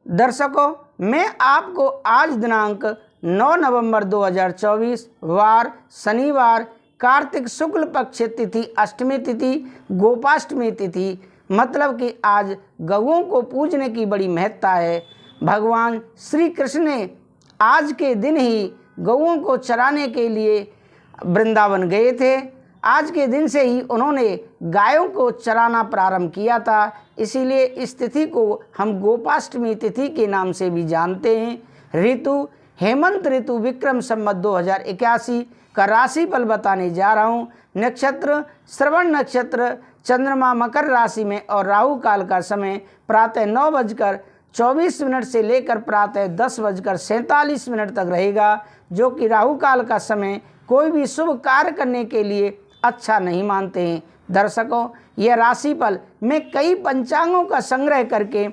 दर्शकों, मैं आपको आज दिनांक 9 नवंबर 2024 वार शनिवार कार्तिक शुक्ल पक्ष तिथि अष्टमी तिथि गोपाष्टमी तिथि मतलब कि आज गौओं को पूजने की बड़ी महत्ता है। भगवान श्री कृष्ण ने आज के दिन ही गौओं को चराने के लिए वृंदावन गए थे। आज के दिन से ही उन्होंने गायों को चराना प्रारंभ किया था, इसीलिए इस तिथि को हम गोपाष्टमी तिथि के नाम से भी जानते हैं। ऋतु हेमंत ऋतु विक्रम संवत 2081 का राशिफल बताने जा रहा हूँ। नक्षत्र श्रवण नक्षत्र, चंद्रमा मकर राशि में और राहु काल का समय प्रातः 9:24 से लेकर प्रातः 10:47 तक रहेगा, जो कि राहु काल का समय कोई भी शुभ कार्य करने के लिए अच्छा नहीं मानते हैं। दर्शकों, यह राशिफल मैं कई पंचांगों का संग्रह करके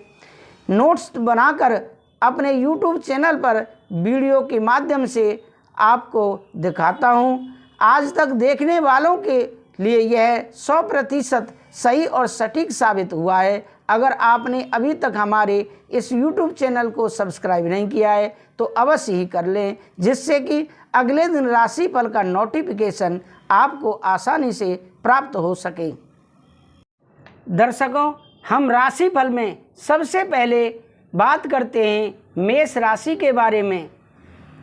नोट्स बनाकर अपने YouTube चैनल पर वीडियो के माध्यम से आपको दिखाता हूं। आज तक देखने वालों के लिए यह 100% सही और सटीक साबित हुआ है। अगर आपने अभी तक हमारे इस YouTube चैनल को सब्सक्राइब नहीं किया है तो अवश्य ही कर लें, जिससे कि अगले दिन राशिफल का नोटिफिकेशन आपको आसानी से प्राप्त हो सके। दर्शकों, हम राशिफल में सबसे पहले बात करते हैं मेष राशि के बारे में,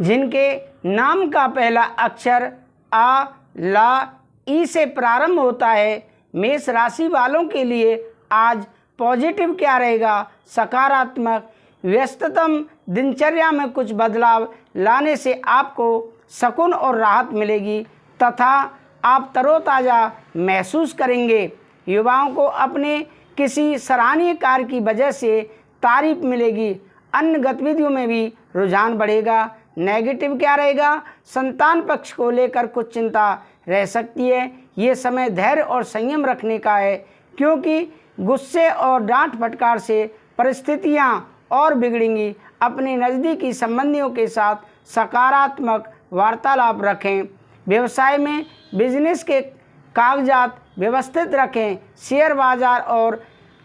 जिनके नाम का पहला अक्षर आ, ला, ई से प्रारंभ होता है। मेष राशि वालों के लिए आज पॉजिटिव क्या रहेगा? सकारात्मक। व्यस्ततम दिनचर्या में कुछ बदलाव लाने से आपको सुकून और राहत मिलेगी तथा आप तरोताज़ा महसूस करेंगे। युवाओं को अपने किसी सराहनीय कार्य की वजह से तारीफ मिलेगी। अन्य गतिविधियों में भी रुझान बढ़ेगा। नेगेटिव क्या रहेगा? संतान पक्ष को लेकर कुछ चिंता रह सकती है। ये समय धैर्य और संयम रखने का है, क्योंकि गुस्से और डांट फटकार से परिस्थितियां और बिगड़ेंगी। अपने नज़दीकी संबंधियों के साथ सकारात्मक वार्तालाप रखें। व्यवसाय में बिजनेस के कागजात व्यवस्थित रखें। शेयर बाजार और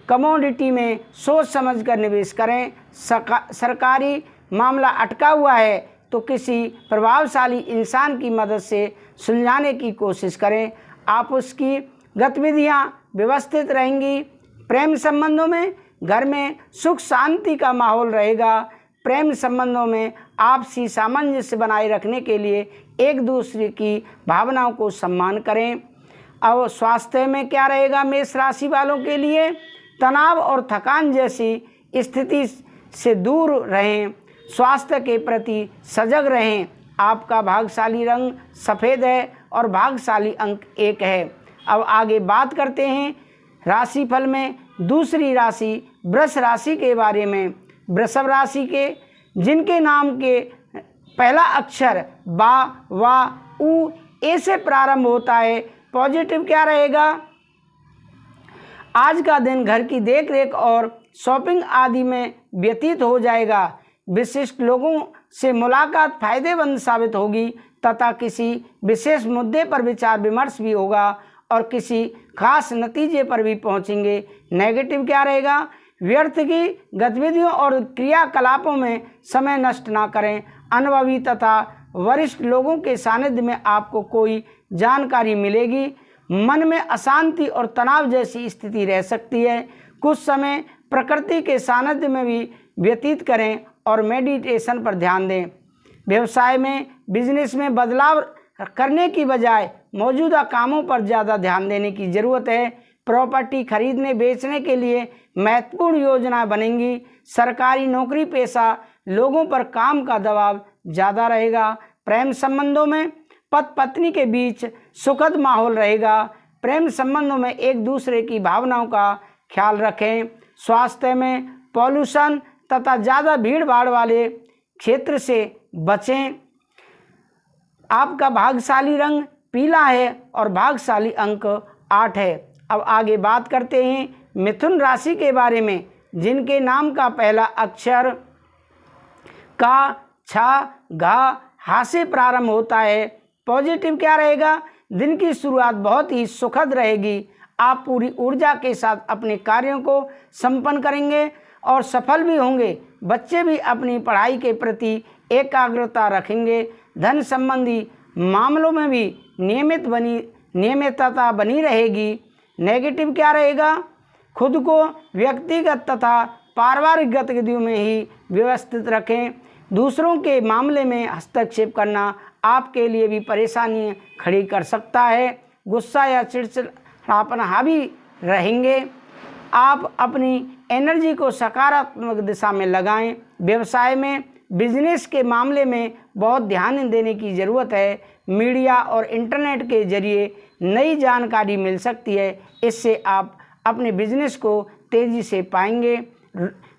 कमोडिटी में सोच समझकर निवेश करें। सरकारी मामला अटका हुआ है तो किसी प्रभावशाली इंसान की मदद से सुलझाने की कोशिश करें। आप उसकी गतिविधियां व्यवस्थित रहेंगी। प्रेम संबंधों में घर में सुख शांति का माहौल रहेगा। प्रेम संबंधों में आपसी सामंजस्य बनाए रखने के लिए एक दूसरे की भावनाओं को सम्मान करें। अब स्वास्थ्य में क्या रहेगा? मेष राशि वालों के लिए तनाव और थकान जैसी स्थिति से दूर रहें। स्वास्थ्य के प्रति सजग रहें। आपका भाग्यशाली रंग सफ़ेद है और भाग्यशाली अंक 1 है। अब आगे बात करते हैं राशिफल में दूसरी राशि वृष राशि के बारे में। वृषभ राशि के जिनके नाम के पहला अक्षर बा, वा, उ, ए से प्रारंभ होता है। पॉजिटिव क्या रहेगा? आज का दिन घर की देखरेख और शॉपिंग आदि में व्यतीत हो जाएगा। विशिष्ट लोगों से मुलाकात फायदेमंद साबित होगी तथा किसी विशेष मुद्दे पर विचार विमर्श भी होगा और किसी खास नतीजे पर भी पहुंचेंगे। नेगेटिव क्या रहेगा? व्यर्थ की गतिविधियों और क्रियाकलापों में समय नष्ट ना करें। अनुभवी तथा वरिष्ठ लोगों के सानिध्य में आपको कोई जानकारी मिलेगी। मन में अशांति और तनाव जैसी स्थिति रह सकती है। कुछ समय प्रकृति के सानिध्य में भी व्यतीत करें और मेडिटेशन पर ध्यान दें। व्यवसाय में बिजनेस में बदलाव करने की बजाय मौजूदा कामों पर ज़्यादा ध्यान देने की ज़रूरत है। प्रॉपर्टी खरीदने बेचने के लिए महत्वपूर्ण योजनाएं बनेंगी। सरकारी नौकरी पेशा लोगों पर काम का दबाव ज़्यादा रहेगा। प्रेम संबंधों में पति पत्नी के बीच सुखद माहौल रहेगा। प्रेम संबंधों में एक दूसरे की भावनाओं का ख्याल रखें। स्वास्थ्य में पॉल्यूशन तथा ज़्यादा भीड़ भाड़ वाले क्षेत्र से बचें। आपका भाग्यशाली रंग पीला है और भाग्यशाली अंक 8 है। अब आगे बात करते हैं मिथुन राशि के बारे में, जिनके नाम का पहला अक्षर का, छा, घा, हा से प्रारंभ होता है। पॉजिटिव क्या रहेगा? दिन की शुरुआत बहुत ही सुखद रहेगी। आप पूरी ऊर्जा के साथ अपने कार्यों को संपन्न करेंगे और सफल भी होंगे। बच्चे भी अपनी पढ़ाई के प्रति एकाग्रता रखेंगे। धन संबंधी मामलों में भी नियमितता बनी रहेगी। नेगेटिव क्या रहेगा? खुद को व्यक्तिगत तथा पारिवारिक गतिविधियों में ही व्यवस्थित रखें। दूसरों के मामले में हस्तक्षेप करना आपके लिए भी परेशानी खड़ी कर सकता है। गुस्सा या चिड़चिड़ापन हावी रहेंगे। आप अपनी एनर्जी को सकारात्मक दिशा में लगाएं। व्यवसाय में बिजनेस के मामले में बहुत ध्यान देने की ज़रूरत है। मीडिया और इंटरनेट के जरिए नई जानकारी मिल सकती है। इससे आप अपने बिजनेस को तेज़ी से पाएंगे।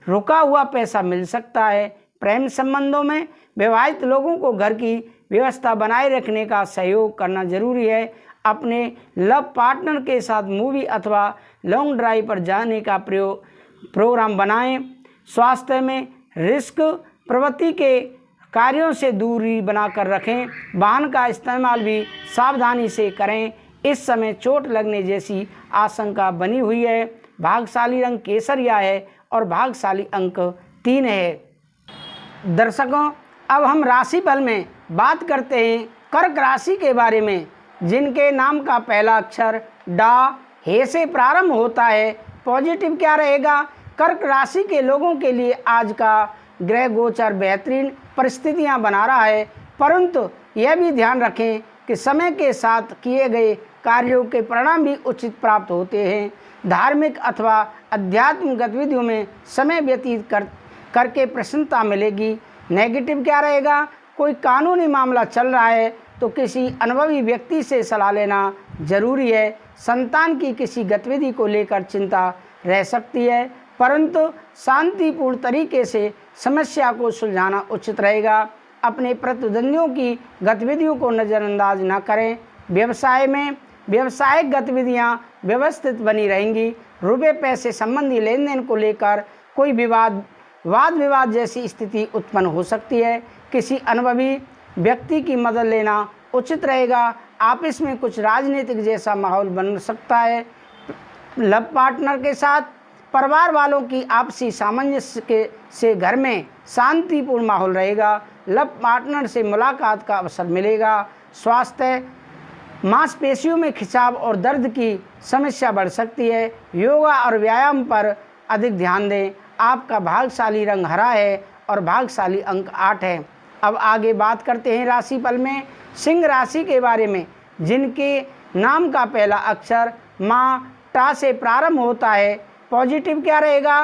रुका हुआ पैसा मिल सकता है। प्रेम संबंधों में विवाहित लोगों को घर की व्यवस्था बनाए रखने का सहयोग करना जरूरी है। अपने लव पार्टनर के साथ मूवी अथवा लॉन्ग ड्राइव पर जाने का प्रोग्राम बनाएं। स्वास्थ्य में रिस्क प्रवृत्ति के कार्यों से दूरी बनाकर रखें। वाहन का इस्तेमाल भी सावधानी से करें। इस समय चोट लगने जैसी आशंका बनी हुई है। भाग्यशाली रंग केसरिया है और भाग्यशाली अंक 3 है। दर्शकों, अब हम राशिफल में बात करते हैं कर्क राशि के बारे में, जिनके नाम का पहला अक्षर डा हे से प्रारंभ होता है। पॉजिटिव क्या रहेगा? कर्क राशि के लोगों के लिए आज का ग्रह गोचर बेहतरीन परिस्थितियां बना रहा है, परंतु यह भी ध्यान रखें कि समय के साथ किए गए कार्यों के परिणाम भी उचित प्राप्त होते हैं। धार्मिक अथवा आध्यात्मिक गतिविधियों में समय व्यतीत करके प्रसन्नता मिलेगी। नेगेटिव क्या रहेगा? कोई कानूनी मामला चल रहा है तो किसी अनुभवी व्यक्ति से सलाह लेना जरूरी है। संतान की किसी गतिविधि को लेकर चिंता रह सकती है, परंतु शांतिपूर्ण तरीके से समस्या को सुलझाना उचित रहेगा। अपने प्रतिद्वंदियों की गतिविधियों को नज़रअंदाज न करें। व्यवसाय में व्यावसायिक गतिविधियां व्यवस्थित बनी रहेंगी। रुपये पैसे संबंधी लेन देन को लेकर कोई वाद विवाद जैसी स्थिति उत्पन्न हो सकती है। किसी अनुभवी व्यक्ति की मदद लेना उचित रहेगा। आपस में कुछ राजनीतिक जैसा माहौल बन सकता है। लव पार्टनर के साथ परिवार वालों की आपसी सामंजस्य से घर में शांतिपूर्ण माहौल रहेगा। लव पार्टनर से मुलाकात का अवसर मिलेगा। स्वास्थ्य मांसपेशियों में खिंचाव और दर्द की समस्या बढ़ सकती है। योगा और व्यायाम पर अधिक ध्यान दें। आपका भाग्यशाली रंग हरा है और भाग्यशाली अंक 8 है। अब आगे बात करते हैं राशिफल में सिंह राशि के बारे में, जिनके नाम का पहला अक्षर माँ टा से प्रारंभ होता है। पॉजिटिव क्या रहेगा?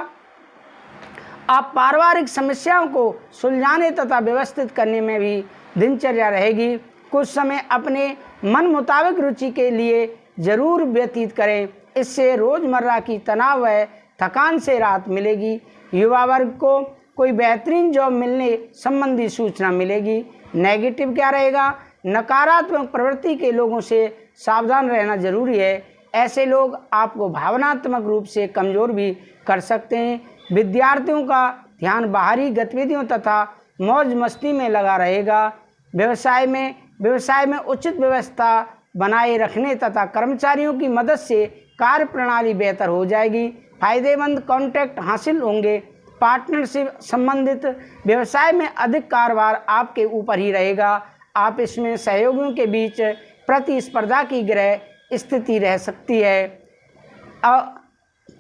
आप पारिवारिक समस्याओं को सुलझाने तथा व्यवस्थित करने में भी दिनचर्या रहेगी। कुछ समय अपने मन मुताबिक रुचि के लिए जरूर व्यतीत करें। इससे रोज़मर्रा की तनाव व थकान से राहत मिलेगी। युवा वर्ग को कोई बेहतरीन जॉब मिलने संबंधी सूचना मिलेगी। नेगेटिव क्या रहेगा? नकारात्मक प्रवृत्ति के लोगों से सावधान रहना जरूरी है। ऐसे लोग आपको भावनात्मक रूप से कमज़ोर भी कर सकते हैं। विद्यार्थियों का ध्यान बाहरी गतिविधियों तथा मौज मस्ती में लगा रहेगा। व्यवसाय में उचित व्यवस्था बनाए रखने तथा कर्मचारियों की मदद से कार्य प्रणाली बेहतर हो जाएगी। फायदेमंद कॉन्ट्रैक्ट हासिल होंगे। पार्टनरशिप संबंधित व्यवसाय में अधिक कारोबार आपके ऊपर ही रहेगा। आप इसमें सहयोगियों के बीच प्रतिस्पर्धा की ग्रह स्थिति रह सकती है।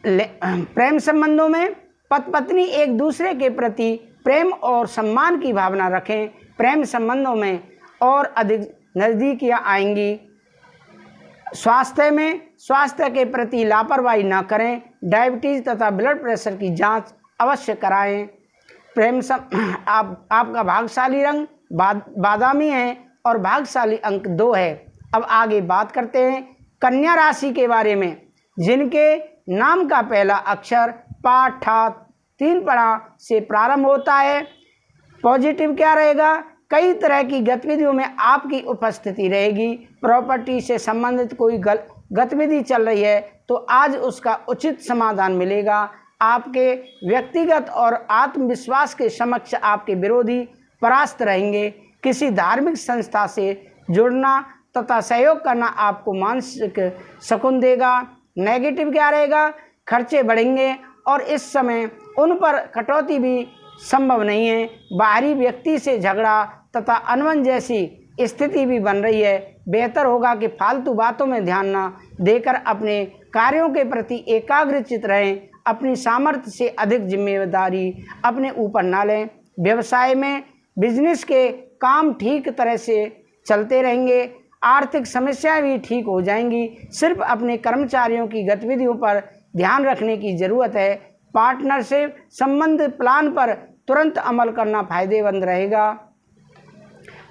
प्रेम संबंधों में पति पत्नी एक दूसरे के प्रति प्रेम और सम्मान की भावना रखें। प्रेम संबंधों में और अधिक नज़दीकियाँ आएंगी। स्वास्थ्य के प्रति लापरवाही न करें। डायबिटीज़ तथा ब्लड प्रेशर की जांच अवश्य कराएं। आपका भाग्यशाली रंग बादामी है और भाग्यशाली अंक 2 है। अब आगे बात करते हैं कन्या राशि के बारे में, जिनके नाम का पहला अक्षर पा ठा 3 पड़ा से प्रारंभ होता है। पॉजिटिव क्या रहेगा? कई तरह की गतिविधियों में आपकी उपस्थिति रहेगी। प्रॉपर्टी से संबंधित कोई गतिविधि चल रही है तो आज उसका उचित समाधान मिलेगा। आपके व्यक्तिगत और आत्मविश्वास के समक्ष आपके विरोधी परास्त रहेंगे। किसी धार्मिक संस्था से जुड़ना तथा सहयोग करना आपको मानसिक सुकून देगा। नेगेटिव क्या रहेगा? खर्चे बढ़ेंगे और इस समय उन पर कटौती भी संभव नहीं है। बाहरी व्यक्ति से झगड़ा तथा अनबन जैसी स्थिति भी बन रही है। बेहतर होगा कि फालतू बातों में ध्यान न देकर अपने कार्यों के प्रति एकाग्रचित रहें। अपनी सामर्थ्य से अधिक जिम्मेदारी अपने ऊपर न लें। व्यवसाय में बिजनेस के काम ठीक तरह से चलते रहेंगे। आर्थिक समस्याएं भी ठीक हो जाएंगी। सिर्फ अपने कर्मचारियों की गतिविधियों पर ध्यान रखने की ज़रूरत है। पार्टनरशिप संबंध प्लान पर तुरंत अमल करना फायदेमंद रहेगा।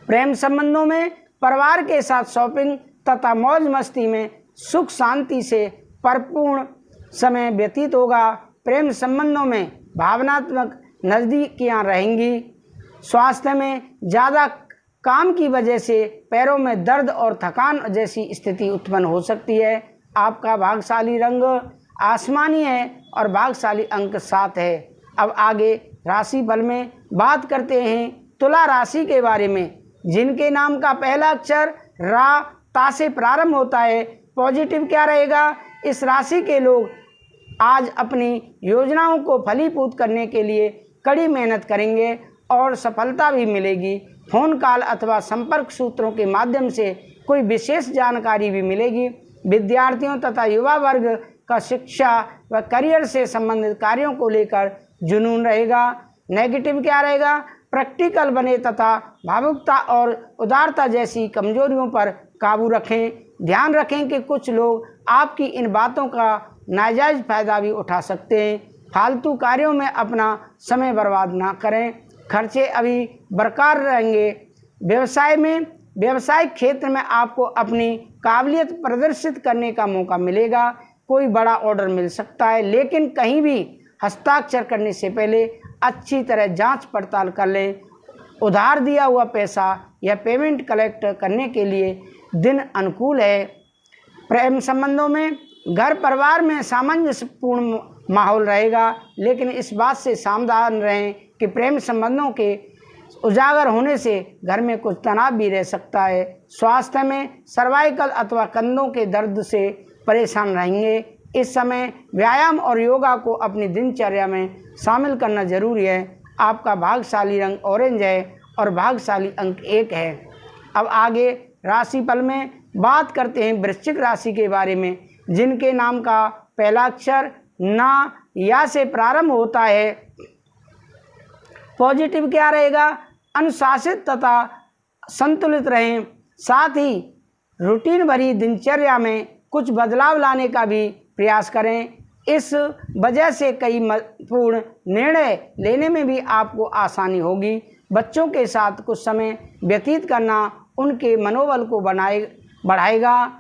प्रेम संबंधों में परिवार के साथ शॉपिंग तथा मौज मस्ती में सुख शांति से परिपूर्ण समय व्यतीत होगा। प्रेम संबंधों में भावनात्मक नज़दीकियां रहेंगी। स्वास्थ्य में ज़्यादा काम की वजह से पैरों में दर्द और थकान जैसी स्थिति उत्पन्न हो सकती है। आपका भाग्यशाली रंग आसमानी है और भाग्यशाली अंक 7 है। अब आगे राशिफल में बात करते हैं तुला राशि के बारे में, जिनके नाम का पहला अक्षर रा ता से प्रारंभ होता है। पॉजिटिव क्या रहेगा? इस राशि के लोग आज अपनी योजनाओं को फलीभूत करने के लिए कड़ी मेहनत करेंगे और सफलता भी मिलेगी। फ़ोन कॉल अथवा संपर्क सूत्रों के माध्यम से कोई विशेष जानकारी भी मिलेगी। विद्यार्थियों तथा युवा वर्ग का शिक्षा व करियर से संबंधित कार्यों को लेकर जुनून रहेगा। नेगेटिव क्या रहेगा? प्रैक्टिकल बने तथा भावुकता और उदारता जैसी कमजोरियों पर काबू रखें। ध्यान रखें कि कुछ लोग आपकी इन बातों का नाजायज़ फ़ायदा भी उठा सकते हैं। फालतू कार्यों में अपना समय बर्बाद ना करें। खर्चे अभी बरकरार रहेंगे। व्यवसायिक क्षेत्र में आपको अपनी काबिलियत प्रदर्शित करने का मौका मिलेगा। कोई बड़ा ऑर्डर मिल सकता है, लेकिन कहीं भी हस्ताक्षर करने से पहले अच्छी तरह जांच पड़ताल कर लें। उधार दिया हुआ पैसा या पेमेंट कलेक्ट करने के लिए दिन अनुकूल है। प्रेम संबंधों में घर परिवार में सामंजस्यपूर्ण माहौल रहेगा, लेकिन इस बात से सावधान रहें कि प्रेम संबंधों के उजागर होने से घर में कुछ तनाव भी रह सकता है। स्वास्थ्य में सर्वाइकल अथवा कंधों के दर्द से परेशान रहेंगे। इस समय व्यायाम और योगा को अपनी दिनचर्या में शामिल करना जरूरी है। आपका भाग्यशाली रंग ऑरेंज है और भाग्यशाली अंक 1 है। अब आगे राशिफल में बात करते हैं वृश्चिक राशि के बारे में, जिनके नाम का पहला अक्षर ना या से प्रारंभ होता है। पॉजिटिव क्या रहेगा? अनुशासित तथा संतुलित रहें। साथ ही रूटीन भरी दिनचर्या में कुछ बदलाव लाने का भी प्रयास करें। इस वजह से कई महत्वपूर्ण निर्णय लेने में भी आपको आसानी होगी। बच्चों के साथ कुछ समय व्यतीत करना उनके मनोबल को बढ़ाएगा।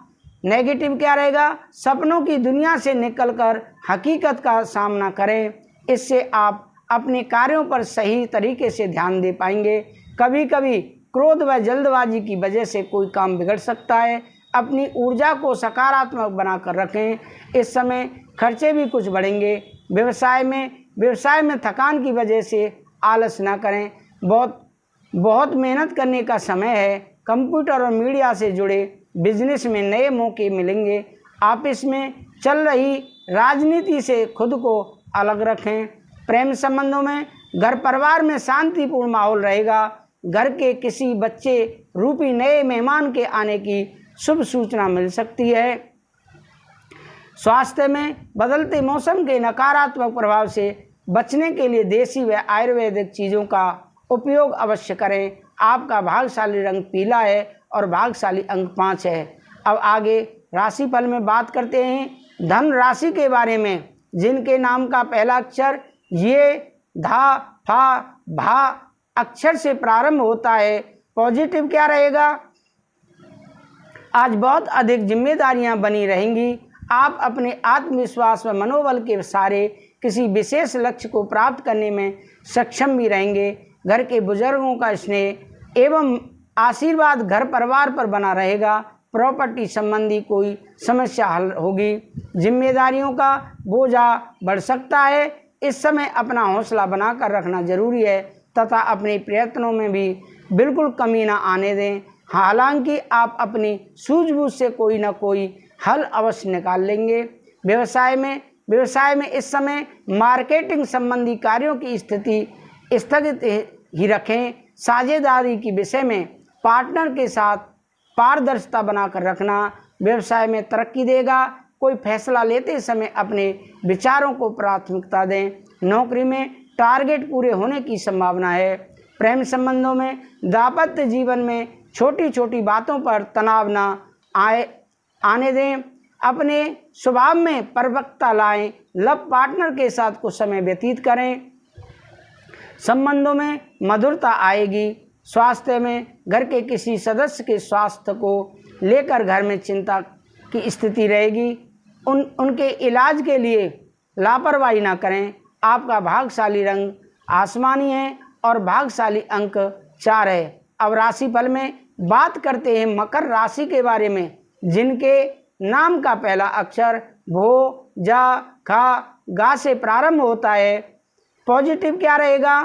नेगेटिव क्या रहेगा? सपनों की दुनिया से निकलकर हकीकत का सामना करें। इससे आप अपने कार्यों पर सही तरीके से ध्यान दे पाएंगे। कभी कभी क्रोध व जल्दबाजी की वजह से कोई काम बिगड़ सकता है। अपनी ऊर्जा को सकारात्मक बनाकर रखें। इस समय खर्चे भी कुछ बढ़ेंगे। व्यवसाय में थकान की वजह से आलस ना करें। बहुत मेहनत करने का समय है। कंप्यूटर और मीडिया से जुड़े बिजनेस में नए मौके मिलेंगे। ऑफिस में चल रही राजनीति से खुद को अलग रखें। प्रेम संबंधों में घर परिवार में शांतिपूर्ण माहौल रहेगा। घर के किसी बच्चे रूपी नए मेहमान के आने की शुभ सूचना मिल सकती है। स्वास्थ्य में बदलते मौसम के नकारात्मक प्रभाव से बचने के लिए देसी व आयुर्वेदिक चीज़ों का उपयोग अवश्य करें। आपका भाग्यशाली रंग पीला है और भाग्यशाली अंक 5 है। अब आगे राशिफल में बात करते हैं धन राशि के बारे में, जिनके नाम का पहला अक्षर ये धा फा भा अक्षर से प्रारंभ होता है। पॉजिटिव क्या रहेगा? आज बहुत अधिक जिम्मेदारियां बनी रहेंगी। आप अपने आत्मविश्वास व मनोबल के सहारे किसी विशेष लक्ष्य को प्राप्त करने में सक्षम भी रहेंगे। घर के बुजुर्गों का स्नेह एवं आशीर्वाद घर परिवार पर बना रहेगा। प्रॉपर्टी संबंधी कोई समस्या हल होगी। जिम्मेदारियों का बोझा बढ़ सकता है। इस समय अपना हौसला बनाकर रखना जरूरी है तथा अपने प्रयत्नों में भी बिल्कुल कमी ना आने दें। हालांकि आप अपनी सूझबूझ से कोई ना कोई हल अवश्य निकाल लेंगे। व्यवसाय में व्यवसाय में इस समय मार्केटिंग संबंधी कार्यों की स्थिति स्थगित ही रखें। साझेदारी के विषय में पार्टनर के साथ पारदर्शिता बनाकर रखना व्यवसाय में तरक्की देगा। कोई फैसला लेते समय अपने विचारों को प्राथमिकता दें। नौकरी में टारगेट पूरे होने की संभावना है। प्रेम संबंधों में दाम्पत्य जीवन में छोटी छोटी बातों पर तनाव न आने दें। अपने स्वभाव में परिपक्वता लाएं। लव पार्टनर के साथ कुछ समय व्यतीत करें। संबंधों में मधुरता आएगी। स्वास्थ्य में घर के किसी सदस्य के स्वास्थ्य को लेकर घर में चिंता की स्थिति रहेगी। उनके इलाज के लिए लापरवाही ना करें। आपका भाग्यशाली रंग आसमानी है और भाग्यशाली अंक 4 है। अब राशिफल में बात करते हैं मकर राशि के बारे में, जिनके नाम का पहला अक्षर भो, जा, खा, गा से प्रारंभ होता है। पॉजिटिव क्या रहेगा?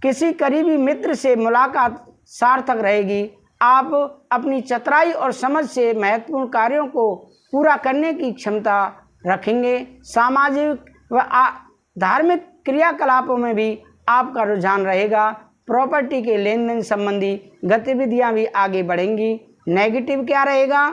किसी करीबी मित्र से मुलाकात सार्थक रहेगी। आप अपनी चतुराई और समझ से महत्वपूर्ण कार्यों को पूरा करने की क्षमता रखेंगे। सामाजिक व धार्मिक क्रियाकलापों में भी आपका रुझान रहेगा। प्रॉपर्टी के लेन देन संबंधी गतिविधियां भी आगे बढ़ेंगी। नेगेटिव क्या रहेगा?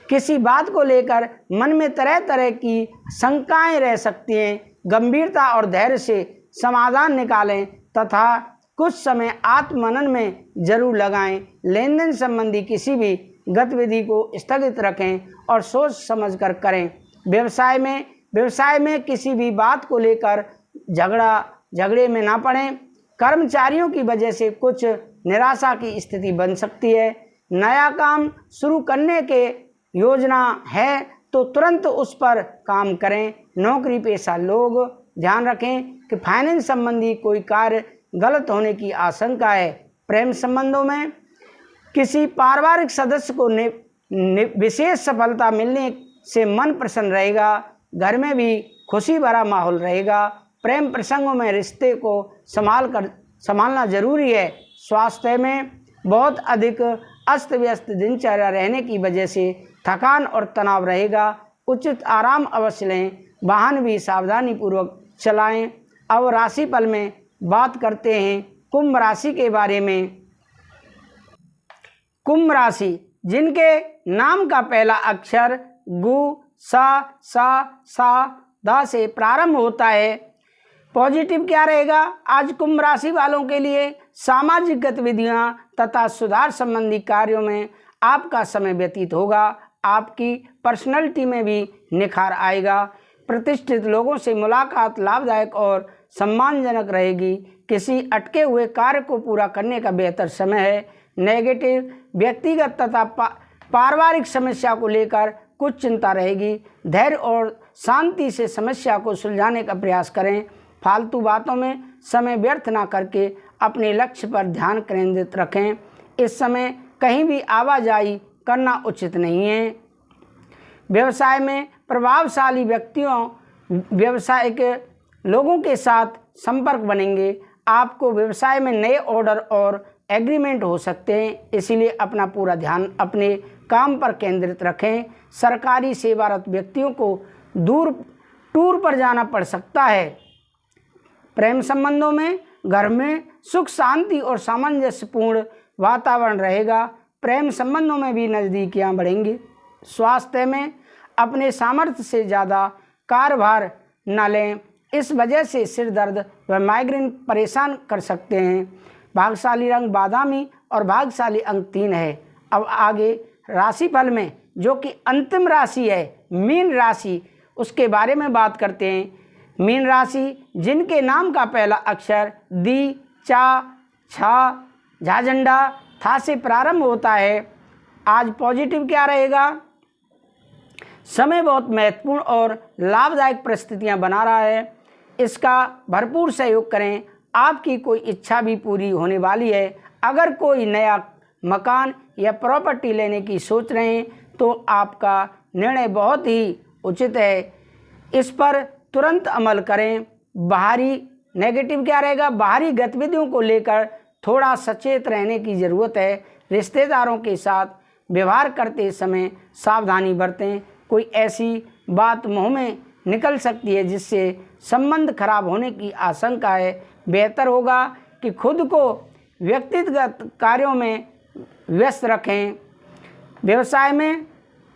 किसी बात को लेकर मन में तरह तरह की शंकाएं रह सकती हैं। गंभीरता और धैर्य से समाधान निकालें तथा कुछ समय आत्ममनन में जरूर लगाएं। लेन देन संबंधी किसी भी गतिविधि को स्थगित रखें और सोच समझकर करें। व्यवसाय में किसी भी बात को लेकर झगड़े में ना पड़ें। कर्मचारियों की वजह से कुछ निराशा की स्थिति बन सकती है। नया काम शुरू करने के योजना है तो तुरंत उस पर काम करें। नौकरी पेशा लोग ध्यान रखें कि फाइनेंस संबंधी कोई कार्य गलत होने की आशंका है। प्रेम संबंधों में किसी पारिवारिक सदस्य को विशेष सफलता मिलने से मन प्रसन्न रहेगा। घर में भी खुशी भरा माहौल रहेगा। प्रेम प्रसंगों में रिश्ते को संभालना जरूरी है। स्वास्थ्य में बहुत अधिक अस्त व्यस्त दिनचर्या रहने की वजह से थकान और तनाव रहेगा। उचित आराम अवश्य लें। वाहन भी सावधानी पूर्वक चलाएं। अब राशिफल में बात करते हैं कुंभ राशि के बारे में। कुंभ राशि, जिनके नाम का पहला अक्षर गु, सा, दा से प्रारंभ होता है। पॉजिटिव क्या रहेगा? आज कुंभ राशि वालों के लिए सामाजिक गतिविधियां तथा सुधार संबंधी कार्यों में आपका समय व्यतीत होगा। आपकी पर्सनैलिटी में भी निखार आएगा। प्रतिष्ठित लोगों से मुलाकात लाभदायक और सम्मानजनक रहेगी। किसी अटके हुए कार्य को पूरा करने का बेहतर समय है। नेगेटिव, व्यक्तिगत तथा पारिवारिक समस्या को लेकर कुछ चिंता रहेगी। धैर्य और शांति से समस्या को सुलझाने का प्रयास करें। फालतू बातों में समय व्यर्थ ना करके अपने लक्ष्य पर ध्यान केंद्रित रखें। इस समय कहीं भी आवाजाही करना उचित नहीं है। व्यवसाय में प्रभावशाली व्यावसायिक लोगों के साथ संपर्क बनेंगे। आपको व्यवसाय में नए ऑर्डर और एग्रीमेंट हो सकते हैं, इसलिए अपना पूरा ध्यान अपने काम पर केंद्रित रखें। सरकारी सेवारत व्यक्तियों को टूर पर जाना पड़ सकता है। प्रेम संबंधों में घर में सुख शांति और सामंजस्यपूर्ण वातावरण रहेगा। प्रेम संबंधों में भी नज़दीकियां बढ़ेंगी। स्वास्थ्य में अपने सामर्थ्य से ज़्यादा कार्यभार न लें, इस वजह से सिर दर्द व माइग्रेन परेशान कर सकते हैं। भाग्यशाली रंग बादामी और भाग्यशाली अंक 3 है। अब आगे राशिफल में जो कि अंतिम राशि है मीन राशि, उसके बारे में बात करते हैं। मीन राशि, जिनके नाम का पहला अक्षर दी, चा, छा, झाझंडा, था से प्रारंभ होता है। आज पॉजिटिव क्या रहेगा? समय बहुत महत्वपूर्ण और लाभदायक परिस्थितियां बना रहा है। इसका भरपूर सहयोग करें। आपकी कोई इच्छा भी पूरी होने वाली है। अगर कोई नया मकान या प्रॉपर्टी लेने की सोच रहे हैं तो आपका निर्णय बहुत ही उचित है। इस पर तुरंत अमल करें। बाहरी नेगेटिव क्या रहेगा? बाहरी गतिविधियों को लेकर थोड़ा सचेत रहने की ज़रूरत है। रिश्तेदारों के साथ व्यवहार करते समय सावधानी बरतें। कोई ऐसी बात मुंह में निकल सकती है, जिससे संबंध खराब होने की आशंका है। बेहतर होगा कि खुद को व्यक्तिगत कार्यों में व्यस्त रखें।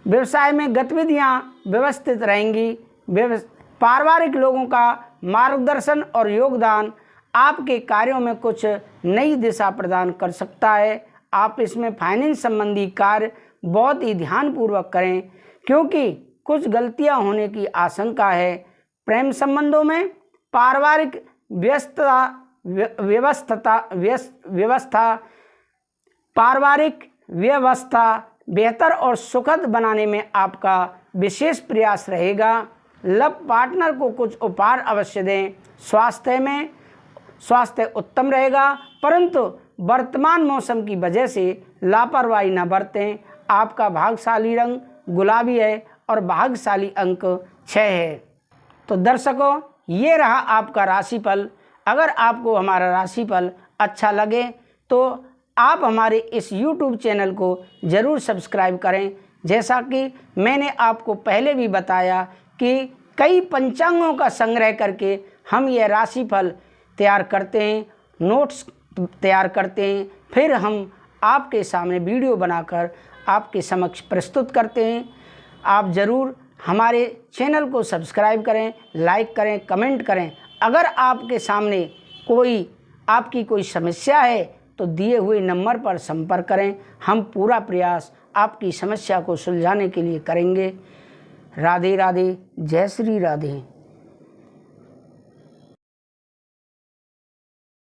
व्यवसाय में गतिविधियां व्यवस्थित रहेंगी। पारिवारिक लोगों का मार्गदर्शन और योगदान आपके कार्यों में कुछ नई दिशा प्रदान कर सकता है। आप इसमें फाइनेंस संबंधी कार्य बहुत ही ध्यानपूर्वक करें, क्योंकि कुछ गलतियां होने की आशंका है। प्रेम संबंधों में पारिवारिक व्यवस्था बेहतर और सुखद बनाने में आपका विशेष प्रयास रहेगा। लव पार्टनर को कुछ उपहार अवश्य दें। स्वास्थ्य उत्तम रहेगा, परंतु वर्तमान मौसम की वजह से लापरवाही न बरतें। आपका भाग्यशाली रंग गुलाबी है और भाग्यशाली अंक 6 है। तो दर्शकों, ये रहा आपका राशिफल। अगर आपको हमारा राशिफल अच्छा लगे तो आप हमारे इस YouTube चैनल को ज़रूर सब्सक्राइब करें। जैसा कि मैंने आपको पहले भी बताया कि कई पंचांगों का संग्रह करके हम यह राशिफल तैयार करते हैं, नोट्स तैयार करते हैं, फिर हम आपके सामने वीडियो बनाकर आपके समक्ष प्रस्तुत करते हैं। आप ज़रूर हमारे चैनल को सब्सक्राइब करें, लाइक करें, कमेंट करें। अगर आपके सामने आपकी कोई समस्या है तो दिए हुए नंबर पर संपर्क करें। हम पूरा प्रयास आपकी समस्या को सुलझाने के लिए करेंगे। राधे राधे, जय श्री राधे।